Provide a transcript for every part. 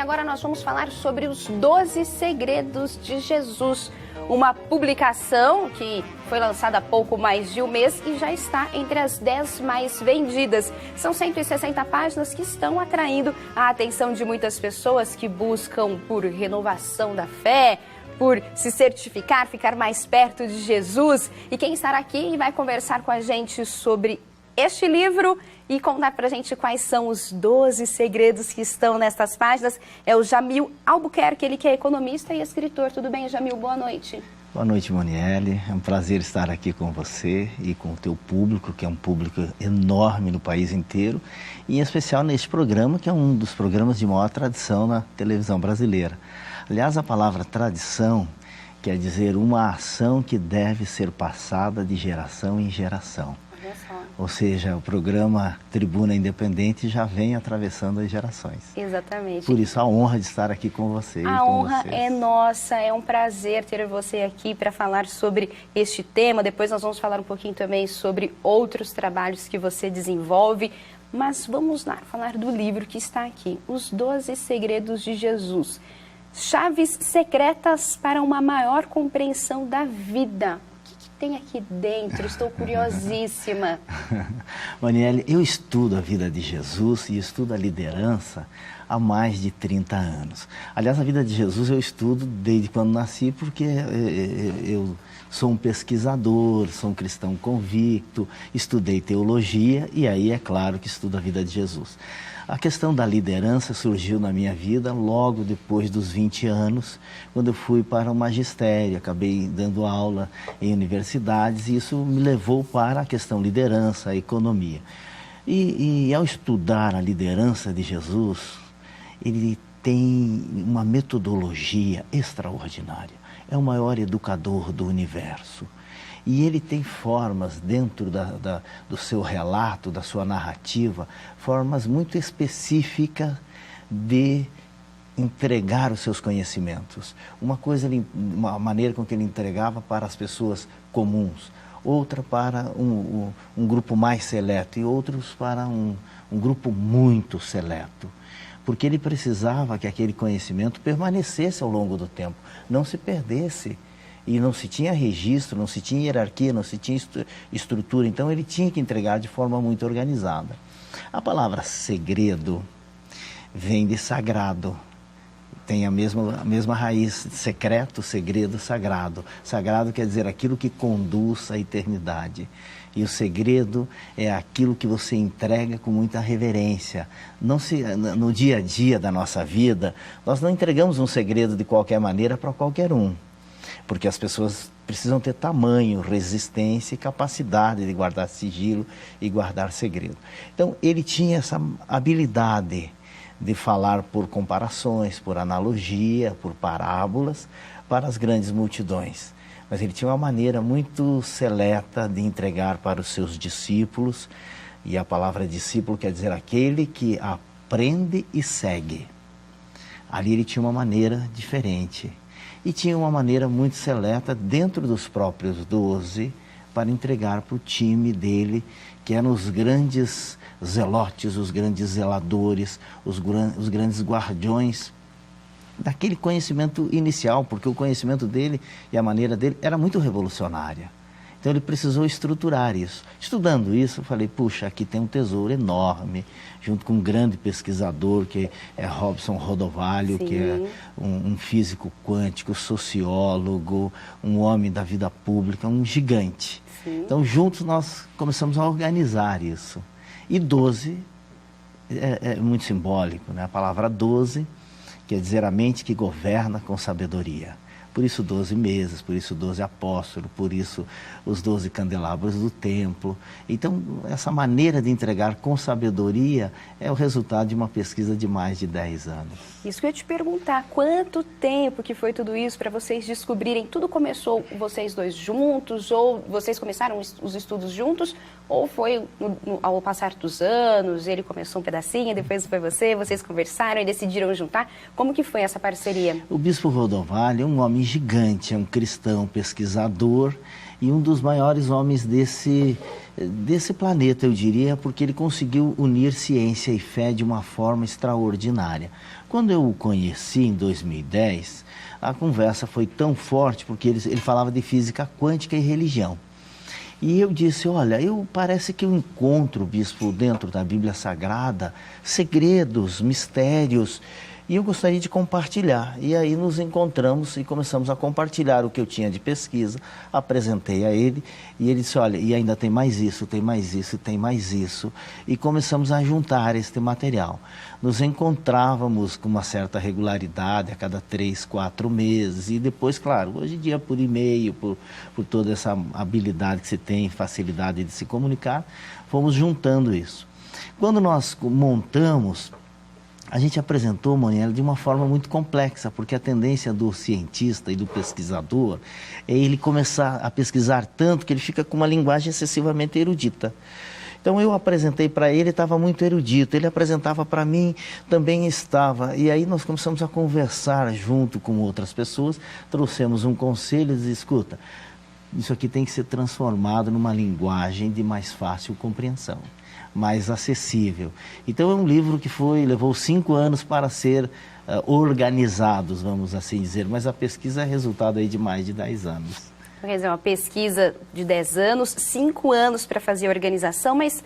agora nós vamos falar sobre os 12 segredos de Jesus. Uma publicação que foi lançada há pouco mais de um mês e já está entre as 10 mais vendidas. São 160 páginas que estão atraindo a atenção de muitas pessoas que buscam por renovação da fé, por se certificar, ficar mais perto de Jesus. E quem estará aqui e vai conversar com a gente sobre este livro e contar pra gente quais são os 12 segredos que estão nestas páginas é o Jamil Albuquerque, ele que é economista e escritor. Tudo bem, Jamil? Boa noite. Boa noite, Monielle. É um prazer estar aqui com você e com o teu público, que é um público enorme no país inteiro, e em especial neste programa, que é um dos programas de maior tradição na televisão brasileira. Aliás, a palavra tradição quer dizer uma ação que deve ser passada de geração em geração. Ou seja, o programa Tribuna Independente já vem atravessando as gerações. Exatamente. Por isso, a honra de estar aqui com você. A honra é nossa, é um prazer ter você aqui para falar sobre este tema. Depois nós vamos falar um pouquinho também sobre outros trabalhos que você desenvolve. Mas vamos lá, falar do livro que está aqui, Os 12 Segredos de Jesus. Chaves secretas para uma maior compreensão da vida. Tem aqui dentro? Estou curiosíssima. Monielle, eu estudo a vida de Jesus e estudo a liderança há mais de 30 anos. Aliás, a vida de Jesus eu estudo desde quando nasci, porque eu sou um pesquisador, sou um cristão convicto, estudei teologia e aí é claro que estudo a vida de Jesus. A questão da liderança surgiu na minha vida logo depois dos 20 anos, quando eu fui para o magistério, acabei dando aula em universidades e isso me levou para a questão liderança, a economia. E ao estudar a liderança de Jesus, ele tem uma metodologia extraordinária. É o maior educador do universo. E ele tem formas dentro do seu relato, da sua narrativa, formas muito específicas de entregar os seus conhecimentos. Uma maneira com que ele entregava para as pessoas comuns, outra para um grupo mais seleto e outros para um grupo muito seleto. Porque ele precisava que aquele conhecimento permanecesse ao longo do tempo, não se perdesse. E não se tinha registro, não se tinha hierarquia, não se tinha estrutura. Então, ele tinha que entregar de forma muito organizada. A palavra segredo vem de sagrado. Tem a mesma raiz, secreto, segredo, sagrado. Sagrado quer dizer aquilo que conduz à eternidade. E o segredo é aquilo que você entrega com muita reverência. No dia a dia da nossa vida, nós não entregamos um segredo de qualquer maneira para qualquer um. Porque as pessoas precisam ter tamanho, resistência e capacidade de guardar sigilo e guardar segredo. Então, ele tinha essa habilidade de falar por comparações, por analogia, por parábolas, para as grandes multidões. Mas ele tinha uma maneira muito seleta de entregar para os seus discípulos, e a palavra discípulo quer dizer aquele que aprende e segue. Ali ele tinha uma maneira diferente. E tinha uma maneira muito seleta dentro dos próprios 12 para entregar para o time dele, que eram os grandes zelotes, os grandes zeladores, os grandes guardiões daquele conhecimento inicial, porque o conhecimento dele e a maneira dele era muito revolucionária. Então ele precisou estruturar isso. Estudando isso, eu falei, puxa, aqui tem um tesouro enorme, junto com um grande pesquisador, que é Robson Rodovalho, Sim. que é um físico quântico, sociólogo, um homem da vida pública, um gigante. Sim. Então, juntos nós começamos a organizar isso. E 12 é muito simbólico, né? A palavra 12 quer dizer a mente que governa com sabedoria. Por isso 12 meses, por isso 12 apóstolos, por isso os 12 candelabros do templo. Então, essa maneira de entregar com sabedoria é o resultado de uma pesquisa de mais de 10 anos. Isso que eu ia te perguntar, quanto tempo que foi tudo isso para vocês descobrirem? Tudo começou vocês dois juntos, ou vocês começaram os estudos juntos, ou foi ao passar dos anos, ele começou um pedacinho, depois foi vocês conversaram e decidiram juntar? Como que foi essa parceria? O bispo Rodovalho é um homem gigante, é um cristão pesquisador e um dos maiores homens desse planeta, eu diria, porque ele conseguiu unir ciência e fé de uma forma extraordinária. quando eu o conheci em 2010, a conversa foi tão forte porque ele falava de física quântica e religião. E eu disse, olha, parece que eu encontro, bispo, dentro da Bíblia Sagrada, segredos, mistérios, e eu gostaria de compartilhar. E aí nos encontramos e começamos a compartilhar o que eu tinha de pesquisa, apresentei a ele, e ele disse, olha, e ainda tem mais isso, tem mais isso, tem mais isso. E começamos a juntar este material. Nos encontrávamos com uma certa regularidade, a cada 3, 4 meses, e depois, claro, hoje em dia por e-mail, por toda essa habilidade que se tem, facilidade de se comunicar, fomos juntando isso. Quando nós montamos, a gente apresentou, Monielle, de uma forma muito complexa, porque a tendência do cientista e do pesquisador é ele começar a pesquisar tanto que ele fica com uma linguagem excessivamente erudita. Então eu apresentei para ele, estava muito erudito, ele apresentava para mim, também estava. E aí nós começamos a conversar junto com outras pessoas, trouxemos um conselho e disse, escuta, isso aqui tem que ser transformado numa linguagem de mais fácil compreensão, mais acessível. Então é um livro que levou 5 anos para ser organizados, vamos assim dizer, mas a pesquisa é resultado aí de mais de 10 anos. Quer dizer, uma pesquisa de 10 anos, 5 anos para fazer a organização, mas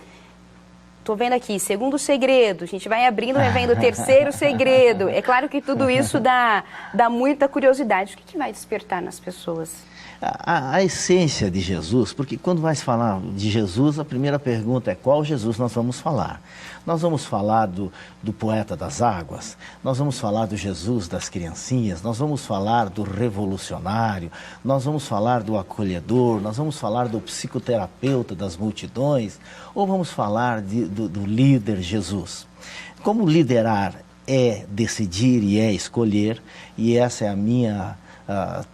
estou vendo aqui, segundo segredo, a gente vai abrindo, revendo o terceiro segredo. É claro que tudo isso dá muita curiosidade. O que vai despertar nas pessoas? A essência de Jesus, porque quando vai se falar de Jesus, a primeira pergunta é qual Jesus nós vamos falar? Nós vamos falar do poeta das águas, nós vamos falar do Jesus das criancinhas, nós vamos falar do revolucionário, nós vamos falar do acolhedor, nós vamos falar do psicoterapeuta das multidões, ou vamos falar do líder Jesus? Como liderar é decidir e é escolher, e essa é a minha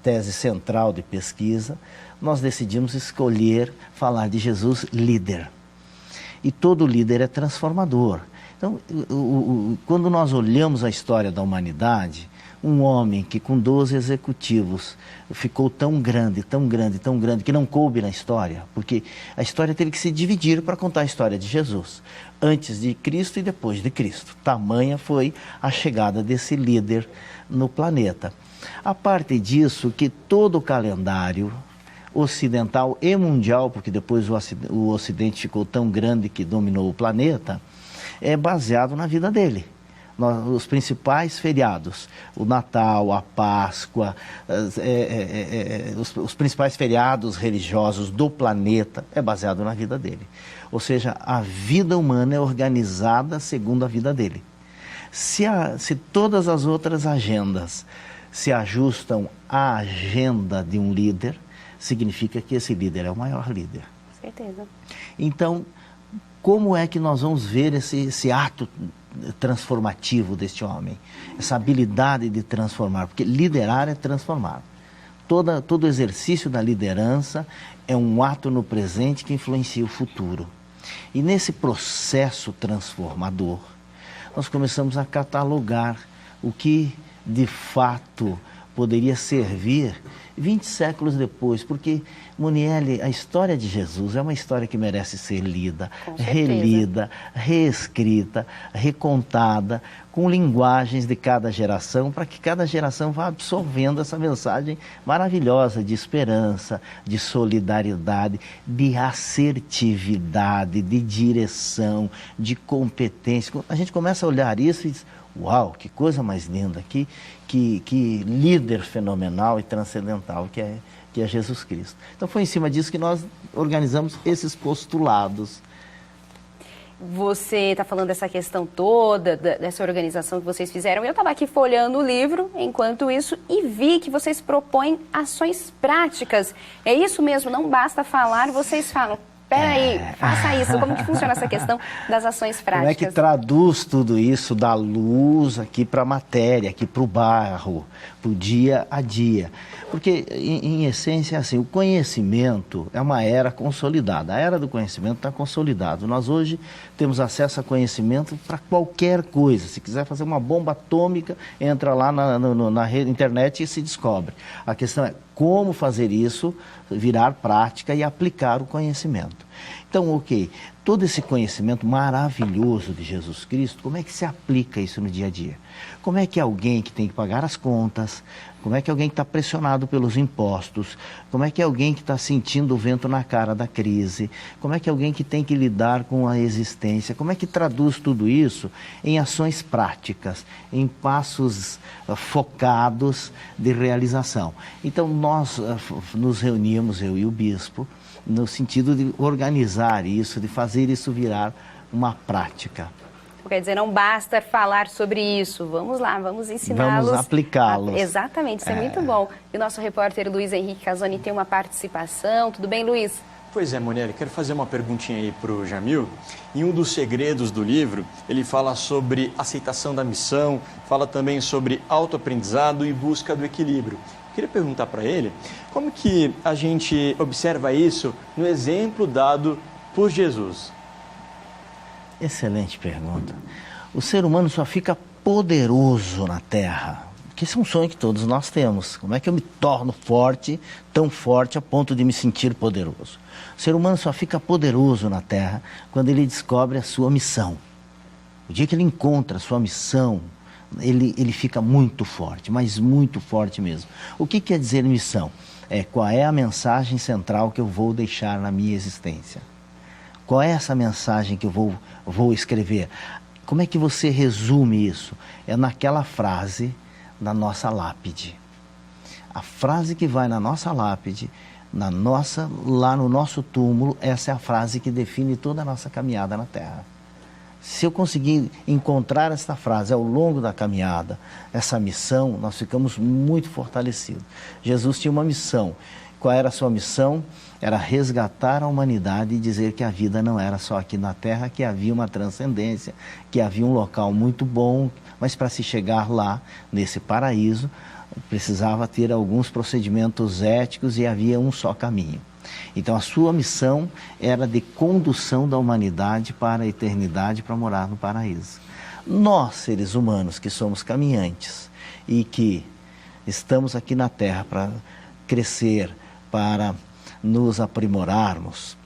tese central de pesquisa, nós decidimos escolher falar de Jesus líder. E todo líder é transformador. Então, quando nós olhamos a história da humanidade, um homem que com 12 executivos ficou tão grande, tão grande, tão grande, que não coube na história, porque a história teve que se dividir para contar a história de Jesus, antes de Cristo e depois de Cristo. Tamanha foi a chegada desse líder no planeta. A parte disso, que todo o calendário ocidental e mundial, porque depois o Ocidente ficou tão grande que dominou o planeta, é baseado na vida dele. Os principais feriados, o Natal, a Páscoa, os principais feriados religiosos do planeta é baseado na vida dele. Ou seja, a vida humana é organizada segundo a vida dele. Se todas as outras agendas se ajustam à agenda de um líder, significa que esse líder é o maior líder. Com certeza. Então, como é que nós vamos ver esse ato transformativo deste homem? Essa habilidade de transformar, porque liderar é transformar. Todo exercício da liderança é um ato no presente que influencia o futuro. E nesse processo transformador, nós começamos a catalogar o que de fato poderia servir 20 séculos depois, porque, Monielle, a história de Jesus é uma história que merece ser lida, relida, reescrita, recontada, com linguagens de cada geração, para que cada geração vá absorvendo essa mensagem maravilhosa de esperança, de solidariedade, de assertividade, de direção, de competência. A gente começa a olhar isso e diz, uau, que coisa mais linda, que líder fenomenal e transcendental que é Jesus Cristo. Então foi em cima disso que nós organizamos esses postulados. Você está falando dessa questão toda, dessa organização que vocês fizeram. Eu estava aqui folheando o livro, enquanto isso, e vi que vocês propõem ações práticas. É isso mesmo, não basta falar, vocês falam. Peraí, faça isso. Como que funciona essa questão das ações práticas? Como é que traduz tudo isso da luz aqui para a matéria, aqui para o barro, para o dia a dia? Porque, em essência, assim, o conhecimento é uma era consolidada. A era do conhecimento está consolidada. Nós hoje temos acesso a conhecimento para qualquer coisa. Se quiser fazer uma bomba atômica, entra lá na internet e se descobre. A questão é como fazer isso virar prática e aplicar o conhecimento. Então, ok, todo esse conhecimento maravilhoso de Jesus Cristo, como é que se aplica isso no dia a dia? Como é que alguém que tem que pagar as contas, como é que alguém que está pressionado pelos impostos, como é que alguém que está sentindo o vento na cara da crise, como é que alguém que tem que lidar com a existência, como é que traduz tudo isso em ações práticas, em passos focados de realização? Então nós nos reunimos, eu e o bispo, no sentido de organizar isso, de fazer isso virar uma prática. Quer dizer, não basta falar sobre isso, vamos lá, vamos ensiná-los. Vamos aplicá-los. Exatamente, isso é muito bom. E o nosso repórter Luiz Henrique Casoni tem uma participação. Tudo bem, Luiz? Pois é, Monielle, quero fazer uma perguntinha aí para o Jamil. Em um dos segredos do livro, ele fala sobre aceitação da missão, fala também sobre autoaprendizado e busca do equilíbrio. Queria perguntar para ele como que a gente observa isso no exemplo dado por Jesus. Excelente pergunta. O ser humano só fica poderoso na Terra, porque esse é um sonho que todos nós temos. Como é que eu me torno forte, tão forte a ponto de me sentir poderoso? O ser humano só fica poderoso na Terra quando ele descobre a sua missão. O dia que ele encontra a sua missão, ele fica muito forte, mas muito forte mesmo. O que quer dizer missão? Qual é a mensagem central que eu vou deixar na minha existência? Qual é essa mensagem que eu vou escrever? Como é que você resume isso? É naquela frase na nossa lápide. A frase que vai na nossa lápide, lá no nosso túmulo, essa é a frase que define toda a nossa caminhada na Terra. Se eu conseguir encontrar essa frase ao longo da caminhada, essa missão, nós ficamos muito fortalecidos. Jesus tinha uma missão. Qual era a sua missão? Era resgatar a humanidade e dizer que a vida não era só aqui na Terra, que havia uma transcendência, que havia um local muito bom, mas para se chegar lá, nesse paraíso, precisava ter alguns procedimentos éticos e havia um só caminho. Então a sua missão era de condução da humanidade para a eternidade, para morar no paraíso. Nós, seres humanos, que somos caminhantes e que estamos aqui na Terra para crescer, para nos aprimorarmos,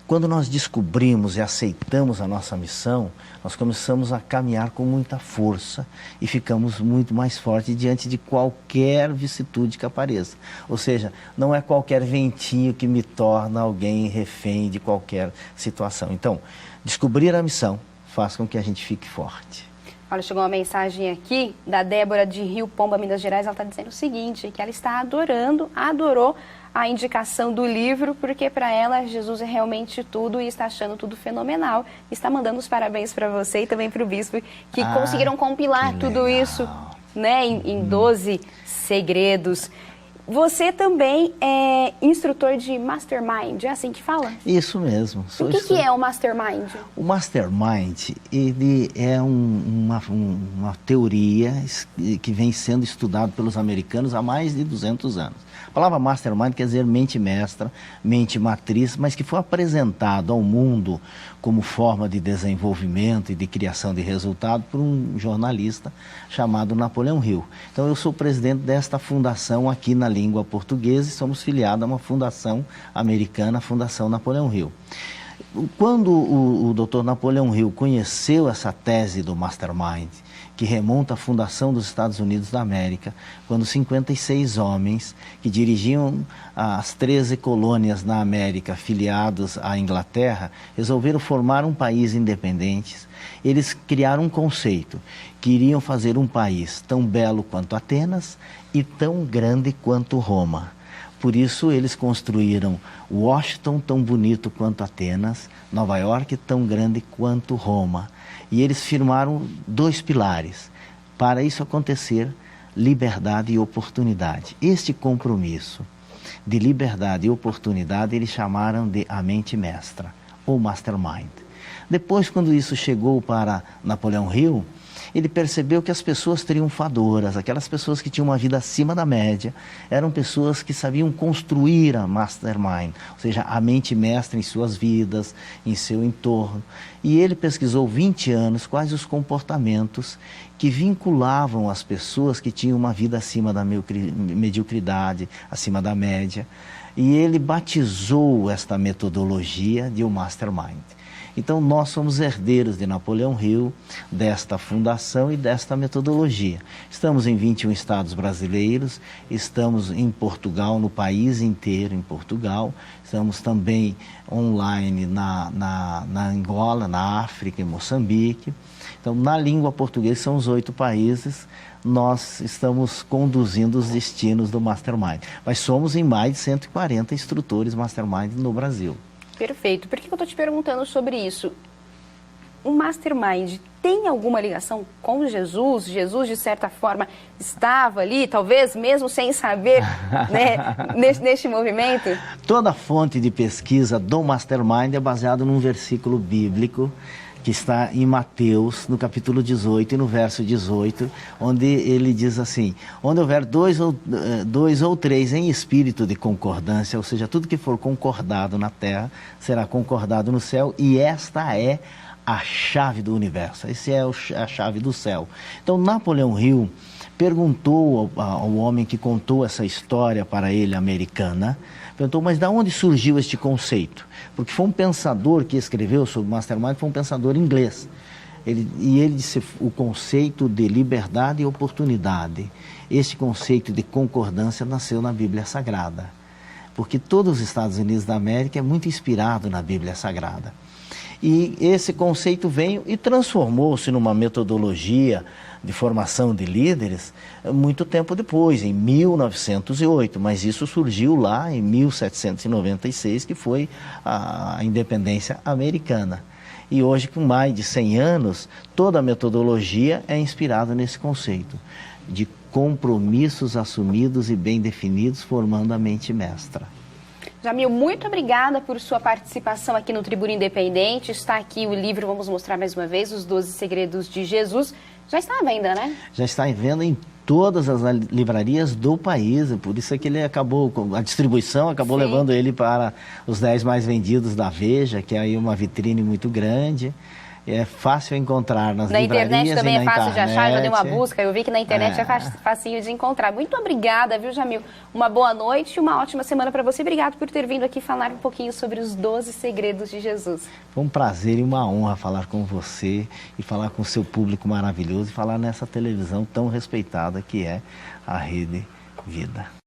quando nós descobrimos e aceitamos a nossa missão, nós começamos a caminhar com muita força e ficamos muito mais fortes diante de qualquer vicissitude que apareça. Ou seja, não é qualquer ventinho que me torna alguém refém de qualquer situação. Então, descobrir a missão faz com que a gente fique forte. Olha, chegou uma mensagem aqui da Débora de Rio Pomba, Minas Gerais. Ela está dizendo o seguinte, que ela está adorou a indicação do livro, porque para ela Jesus é realmente tudo e está achando tudo fenomenal. Está mandando os parabéns para você e também para o bispo, que conseguiram compilar tudo isso, né, em 12 segredos. Você também é instrutor de Mastermind, é assim que fala? Isso mesmo. O que é o Mastermind? O Mastermind, ele é uma teoria que vem sendo estudado pelos americanos há mais de 200 anos. A palavra Mastermind quer dizer mente mestra, mente matriz, mas que foi apresentado ao mundo como forma de desenvolvimento e de criação de resultado por um jornalista chamado Napoleão Hill. Então eu sou presidente desta fundação aqui na língua portuguesa e somos filiados a uma fundação americana, a Fundação Napoleão Hill. Quando o Dr. Napoleão Hill conheceu essa tese do Mastermind, que remonta à fundação dos Estados Unidos da América, quando 56 homens que dirigiam as 13 colônias na América, filiados à Inglaterra, resolveram formar um país independente. Eles criaram um conceito, que iriam fazer um país tão belo quanto Atenas e tão grande quanto Roma. Por isso eles construíram Washington tão bonito quanto Atenas, Nova York tão grande quanto Roma. E eles firmaram 2 pilares. Para isso acontecer, liberdade e oportunidade. Este compromisso de liberdade e oportunidade eles chamaram de a mente mestra, ou Mastermind. Depois, quando isso chegou para Napoleão Hill, ele percebeu que as pessoas triunfadoras, aquelas pessoas que tinham uma vida acima da média, eram pessoas que sabiam construir a Mastermind, ou seja, a mente mestra em suas vidas, em seu entorno. E ele pesquisou 20 anos quais os comportamentos que vinculavam as pessoas que tinham uma vida acima da mediocridade, acima da média. e ele batizou esta metodologia de um Mastermind. Então, nós somos herdeiros de Napoleão Hill, desta fundação e desta metodologia. Estamos em 21 estados brasileiros, estamos em Portugal, no país inteiro em Portugal, estamos também online na Angola, na África, em Moçambique. Então, na língua portuguesa, são os 8 países, nós estamos conduzindo os destinos do Mastermind. Mas somos em mais de 140 instrutores Mastermind no Brasil. Perfeito. Por que eu estou te perguntando sobre isso? O Mastermind tem alguma ligação com Jesus? Jesus, de certa forma, estava ali, talvez mesmo sem saber, né, neste movimento? Toda fonte de pesquisa do Mastermind é baseada num versículo bíblico que está em Mateus, no capítulo 18 e no verso 18, onde ele diz assim: onde houver dois ou três em espírito de concordância, ou seja, tudo que for concordado na terra será concordado no céu, e esta é a chave do universo, essa é a chave do céu. Então, Napoleão Hill perguntou ao homem que contou essa história para ele, americana, perguntou, mas de onde surgiu este conceito? Porque foi um pensador que escreveu sobre Mastermind, foi um pensador inglês. Ele disse o conceito de liberdade e oportunidade. Esse conceito de concordância nasceu na Bíblia Sagrada. Porque todos os Estados Unidos da América é muito inspirado na Bíblia Sagrada. E esse conceito veio e transformou-se numa metodologia de formação de líderes muito tempo depois, em 1908, mas isso surgiu lá em 1796, que foi a independência americana. E hoje, com mais de 100 anos, toda a metodologia é inspirada nesse conceito de compromissos assumidos e bem definidos, formando a mente mestra. Jamil, muito obrigada por sua participação aqui no Tribuna Independente. Está aqui o livro, vamos mostrar mais uma vez, Os 12 Segredos de Jesus. Já está à venda, né? Já está em venda em todas as livrarias do país, por isso é que ele acabou, a distribuição acabou levando ele para os 10 mais vendidos da Veja, que é aí uma vitrine muito grande. É fácil encontrar nas livrarias. Na internet também é fácil de achar, já dei uma busca, eu vi que na internet é facinho de encontrar. Muito obrigada, viu, Jamil? Uma boa noite e uma ótima semana para você. Obrigado por ter vindo aqui falar um pouquinho sobre os 12 segredos de Jesus. Foi um prazer e uma honra falar com você e falar com o seu público maravilhoso e falar nessa televisão tão respeitada que é a Rede Vida.